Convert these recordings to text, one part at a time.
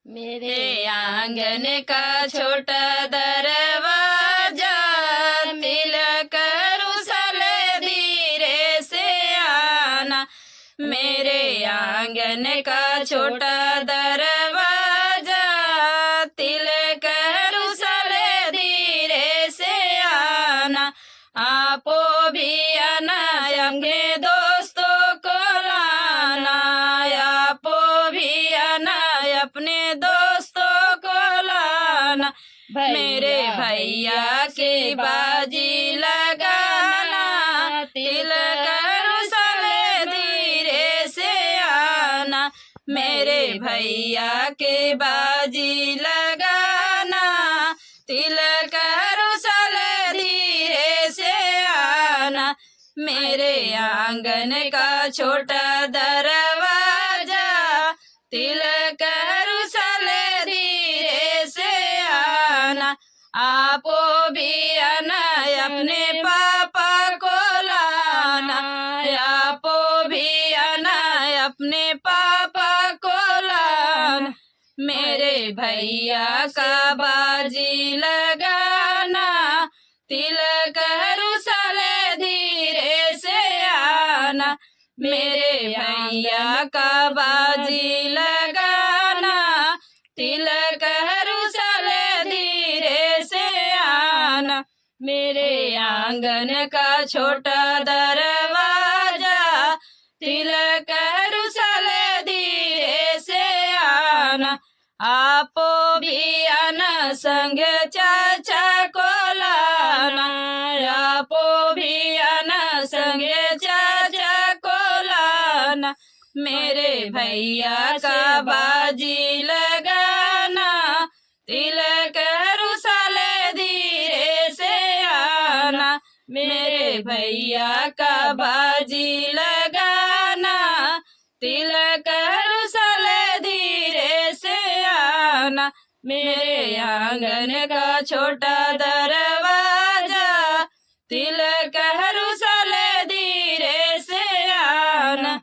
मेरे आंगन का छोटा दरवाजा, तिलक रुसल धीरे से आना। मेरे आंगन का छोटा दरवाजा, तिलक रुसल धीरे से आना। आपो भी आना, अपने दोस्तों को लाना। आपो भी आना, अपने दोस्तों को लाना। मेरे भैया की बाजी लगाना, तिलक रुसल धीरे से आना। मेरे भैया के बाजी लगाना, तिलक रुसल धीरे से आना। मेरे आंगन का छोटा दरवाजा, तिलक रुसल धीरे से आना। आपो भी आना, अपने पापा को लाना। आपो भी आना, अपने पापा को लाना। मेरे भैया का बाजी लगाना, तिलक रुसल धीरे से आना। मेरे भैया का बाजी लगाना, तिलक रुसल धीरे से आना। मेरे आंगन का छोटा दरवाजा, तिलक रुसल धीरे से आना। आपो भी आना, संग चाचा को लाना। आपो भी आना, संग चाचा को लाना। मेरे भैया का बाजी लगाना, तिलक रुसल धीरे से आना। मेरे भैया का बाजी लगाना, तिलक रुसल धीरे से आना। मेरे आंगन का छोटा दरवाजा, तिलक रुसल धीरे से आना।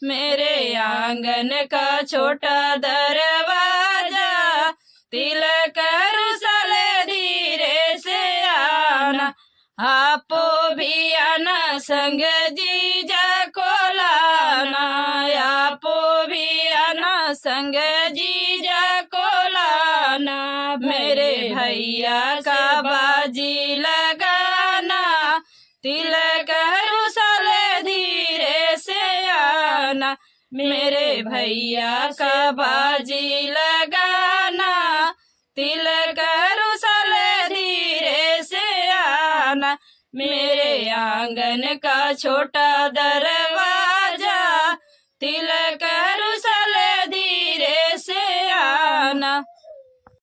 मेरे आंगन का छोटा दरवाजा, तिलक रुसल धीरे से आना। आपो भी आना, संग जीजा को लाना। आपो भी आना, संग जीजा को लाना। मेरे भैया का बाजी लगाना, तिलक रुसल धीरे से आना। मेरे भैया का बाजी लगाना, तिलक रुसल धीरे से आना। मेरे आंगन का छोटा दरवाजा, तिलक